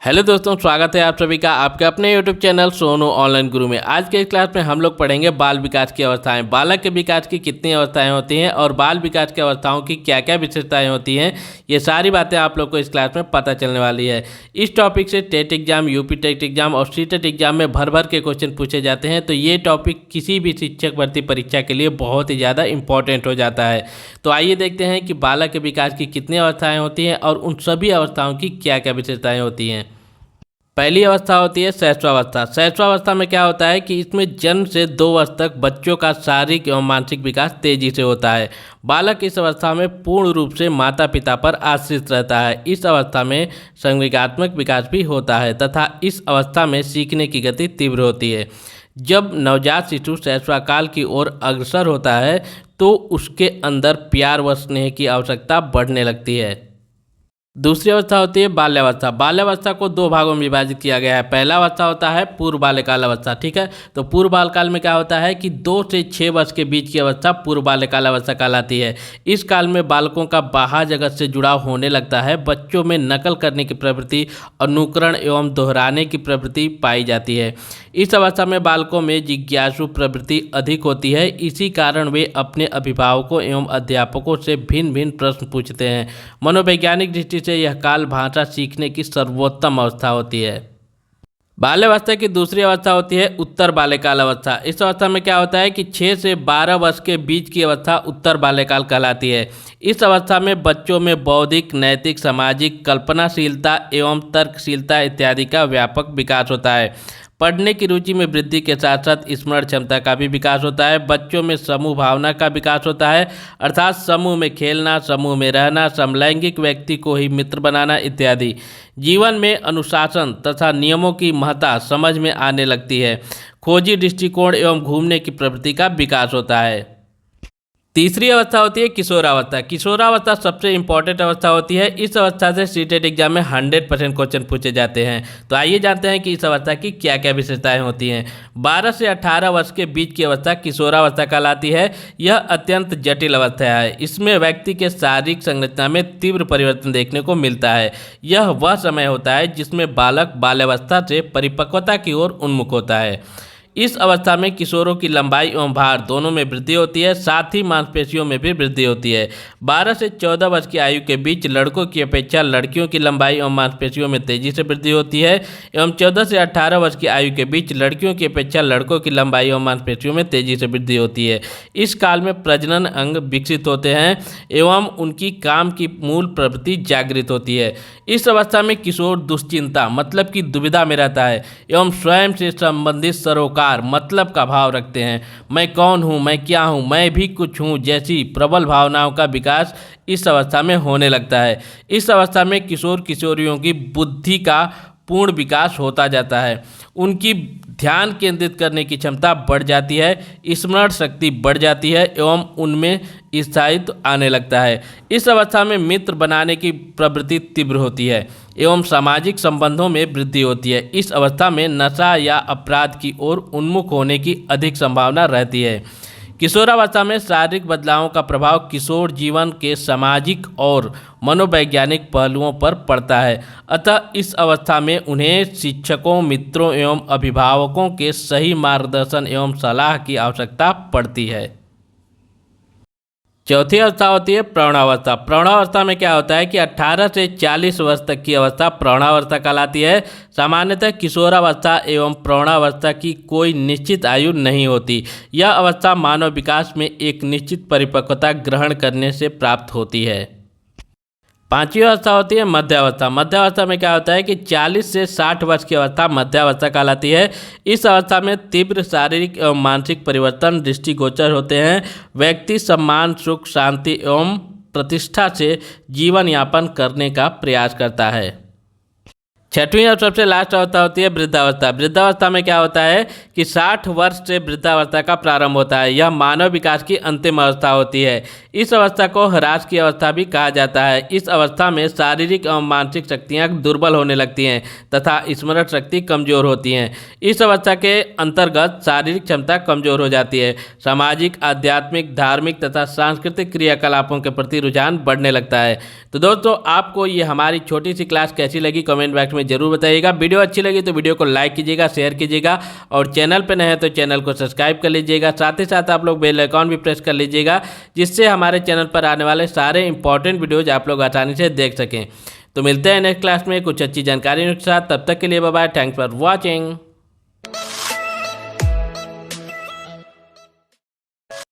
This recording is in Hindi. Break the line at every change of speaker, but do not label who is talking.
हेलो दोस्तों, स्वागत है आप सभी का आपके अपने यूट्यूब चैनल सोनू ऑनलाइन गुरु में। आज के इस क्लास में हम लोग पढ़ेंगे बाल विकास की अवस्थाएं। बालक के विकास की कितनी अवस्थाएं होती हैं और बाल विकास की अवस्थाओं की क्या क्या विशेषताएं होती हैं, ये सारी बातें आप लोग को इस क्लास में पता चलने वाली है। इस टॉपिक से TET exam, UP TET exam और सीटेट एग्जाम में भर भर के क्वेश्चन पूछे जाते हैं, तो ये टॉपिक किसी भी शिक्षक भर्ती परीक्षा के लिए बहुत ही ज़्यादा इंपॉर्टेंट हो जाता है। तो आइए देखते हैं कि बालक के विकास की कितनी अवस्थाएँ होती हैं और उन सभी अवस्थाओं की क्या क्या विशेषताएँ होती हैं। पहली अवस्था होती है शैशवावस्था। शैशवावस्था में क्या होता है कि इसमें जन्म से 2 वर्ष तक बच्चों का शारीरिक एवं मानसिक विकास तेजी से होता है। बालक इस अवस्था में पूर्ण रूप से माता पिता पर आश्रित रहता है। इस अवस्था में संवेगात्मक विकास भी होता है तथा इस अवस्था में सीखने की गति तीव्र होती है। जब नवजात शिशु शैशवाकाल की ओर अग्रसर होता है तो उसके अंदर प्यार व स्नेह की आवश्यकता बढ़ने लगती है। दूसरी अवस्था होती है बाल्यावस्था। बाल्यावस्था को 2 भागों में विभाजित किया गया है। पहला अवस्था होता है पूर्व बाल्यकाल अवस्था। ठीक है, तो पूर्व बाल्यकाल में क्या होता है कि 2 से 6 वर्ष के बीच की अवस्था पूर्व बाल्यकाल अवस्था कहलाती है। इस काल में बालकों का बाह्य जगत से जुड़ाव होने लगता है। बच्चों में नकल करने की प्रवृत्ति, अनुकरण एवं दोहराने की प्रवृत्ति पाई जाती है। इस अवस्था में बालकों में जिज्ञासु प्रवृत्ति अधिक होती है। इसी कारण वे अपने अभिभावकों एवं अध्यापकों से भिन्न भिन्न प्रश्न पूछते हैं। मनोवैज्ञानिक दृष्टि से यह काल भाषा सीखने की सर्वोत्तम अवस्था होती है। बाल्यावस्था की दूसरी अवस्था होती है उत्तर बाल्यकाल अवस्था। इस अवस्था में क्या होता है कि 6 से 12 वर्ष के बीच की अवस्था उत्तर बाल्यकाल कहलाती है। इस अवस्था में बच्चों में बौद्धिक, नैतिक, सामाजिक, कल्पनाशीलता एवं तर्कशीलता इत्यादि का व्यापक विकास होता है। पढ़ने की रुचि में वृद्धि के साथ साथ स्मरण क्षमता का भी विकास होता है। बच्चों में समूह भावना का विकास होता है, अर्थात समूह में खेलना, समूह में रहना, समलैंगिक व्यक्ति को ही मित्र बनाना इत्यादि। जीवन में अनुशासन तथा नियमों की महत्ता समझ में आने लगती है। खोजी दृष्टिकोण एवं घूमने की प्रवृत्ति का विकास होता है। तीसरी अवस्था होती है किशोरावस्था। किशोरावस्था सबसे इंपॉर्टेंट अवस्था होती है। इस अवस्था से सीटेट एग्जाम में 100% क्वेश्चन पूछे जाते हैं। तो आइए जानते हैं कि इस अवस्था की क्या क्या विशेषताएं होती हैं। 12 से 18 वर्ष के बीच की अवस्था किशोरावस्था कहलाती है। यह अत्यंत जटिल अवस्था है। इसमें व्यक्ति के शारीरिक संरचना में तीव्र परिवर्तन देखने को मिलता है। यह वह समय होता है जिसमें बालक बाल्यावस्था से परिपक्वता की ओर उन्मुख होता है। इस अवस्था में किशोरों की लंबाई एवं भार दोनों में वृद्धि होती है, साथ ही मांसपेशियों में भी वृद्धि होती है। 12 से 14 वर्ष की आयु के बीच लड़कों की अपेक्षा लड़कियों की लंबाई एवं मांसपेशियों में तेजी से वृद्धि होती है एवं 14 से 18 वर्ष की आयु के बीच लड़कियों की अपेक्षा लड़कों की लंबाई एवं मांसपेशियों में तेजी से वृद्धि होती है। इस काल में प्रजनन अंग विकसित होते हैं एवं उनकी काम की मूल प्रवृत्ति जागृत होती है। इस अवस्था में किशोर दुश्चिंता मतलब कि दुविधा में रहता है एवं स्वयं से संबंधित सरोकार मतलब का भाव रखते हैं। मैं कौन हूँ, मैं क्या हूँ, मैं भी कुछ हूँ जैसी प्रबल भावनाओं का विकास इस अवस्था में होने लगता है। इस अवस्था में किशोर किशोरियों की बुद्धि का पूर्ण विकास होता जाता है। उनकी ध्यान केंद्रित करने की क्षमता बढ़ जाती है, स्मरण शक्ति बढ़ जाती है एवं उनमें स्थायित्व आने लगता है। इस अवस्था में मित्र बनाने की प्रवृत्ति तीव्र होती है एवं सामाजिक संबंधों में वृद्धि होती है। इस अवस्था में नशा या अपराध की ओर उन्मुख होने की अधिक संभावना रहती है। किशोरावस्था में शारीरिक बदलावों का प्रभाव किशोर जीवन के सामाजिक और मनोवैज्ञानिक पहलुओं पर पड़ता है। अतः इस अवस्था में उन्हें शिक्षकों, मित्रों एवं अभिभावकों के सही मार्गदर्शन एवं सलाह की आवश्यकता पड़ती है। चौथी अवस्था होती है प्रौढ़ावस्था। प्रौढ़ावस्था में क्या होता है कि 18 से 40 वर्ष तक की अवस्था प्रौढ़ावस्था कहलाती है। सामान्यतः किशोरावस्था एवं प्रौढ़ावस्था की कोई निश्चित आयु नहीं होती। यह अवस्था मानव विकास में एक निश्चित परिपक्वता ग्रहण करने से प्राप्त होती है। 5वीं अवस्था होती है मध्यावस्था। मध्यावस्था में क्या होता है कि 40 से 60 वर्ष की अवस्था मध्यावस्था कहलाती है। इस अवस्था में तीव्र शारीरिक एवं मानसिक परिवर्तन दृष्टिगोचर होते हैं। व्यक्ति सम्मान, सुख, शांति एवं प्रतिष्ठा से जीवन यापन करने का प्रयास करता है। 6वीं और सबसे लास्ट अवस्था होती है वृद्धावस्था। वृद्धावस्था में क्या होता है कि 60 वर्ष से वृद्धावस्था का प्रारंभ होता है। यह मानव विकास की अंतिम अवस्था होती है। इस अवस्था को ह्रास की अवस्था भी कहा जाता है। इस अवस्था में शारीरिक एवं मानसिक शक्तियाँ दुर्बल होने लगती हैं तथा स्मरण शक्ति कमजोर होती हैं। इस अवस्था के अंतर्गत शारीरिक क्षमता कमजोर हो जाती है। सामाजिक, आध्यात्मिक, धार्मिक तथा सांस्कृतिक क्रियाकलापों के प्रति रुझान बढ़ने लगता है। तो दोस्तों, आपको ये हमारी छोटी सी क्लास कैसी लगी कमेंट बॉक्स में में जरूर बताइएगा। वीडियो अच्छी लगी तो वीडियो को लाइक कीजिएगा, शेयर कीजिएगा और चैनल पर नए हैं तो चैनल को सब्सक्राइब कर लीजिएगा। साथ ही साथ आप लोग बेल आइकॉन भी प्रेस कर लीजिएगा, जिससे हमारे चैनल पर आने वाले सारे इंपॉर्टेंट वीडियोज आप लोग आसानी से देख सकें। तो मिलते हैं नेक्स्ट क्लास में कुछ अच्छी जानकारी के साथ। तब तक के लिए bye bye. Thanks for watching.